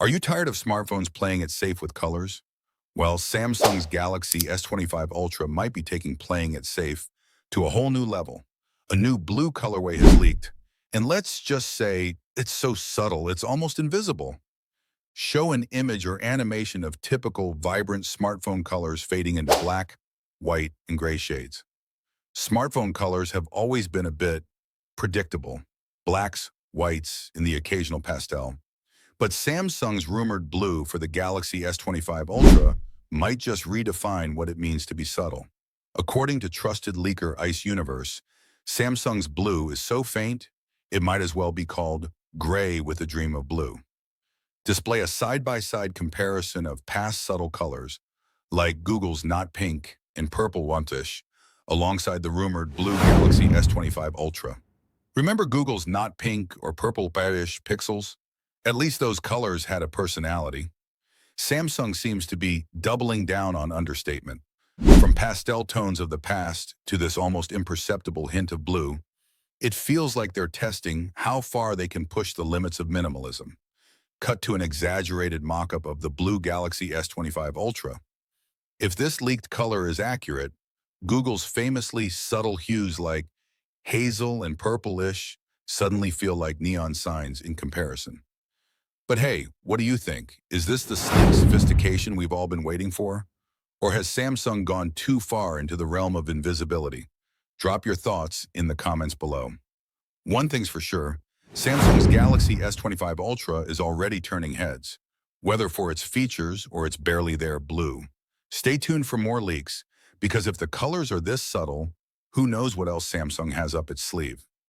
Are you tired of smartphones playing it safe with colors? Well, Samsung's Galaxy S25 Ultra might be taking playing it safe to a whole new level. A new blue colorway has leaked, and let's just say it's so subtle it's almost invisible. Show an image or animation of typical vibrant smartphone colors fading into black, white, and gray shades. Smartphone colors have always been a bit predictable. Blacks, whites, and the occasional pastel. But Samsung's rumored blue for the Galaxy S25 Ultra might just redefine what it means to be subtle. According to trusted leaker Ice Universe, Samsung's blue is so faint, it might as well be called gray with a dream of blue. Display a side-by-side comparison of past subtle colors, like Google's Not Pink and Purple Wantish, alongside the rumored blue Galaxy S25 Ultra. Remember Google's Not Pink or Purple Parish pixels? At least those colors had a personality. Samsung seems to be doubling down on understatement. From pastel tones of the past to this almost imperceptible hint of blue, it feels like they're testing how far they can push the limits of minimalism. Cut to an exaggerated mock-up of the blue Galaxy S25 Ultra. If this leaked color is accurate, Google's famously subtle hues like hazel and purplish suddenly feel like neon signs in comparison. But hey, what do you think? Is this the sleek sophistication we've all been waiting for? Or has Samsung gone too far into the realm of invisibility? Drop your thoughts in the comments below. One thing's for sure, Samsung's Galaxy S25 Ultra is already turning heads, whether for its features or its barely there blue. Stay tuned for more leaks, because if the colors are this subtle, who knows what else Samsung has up its sleeve.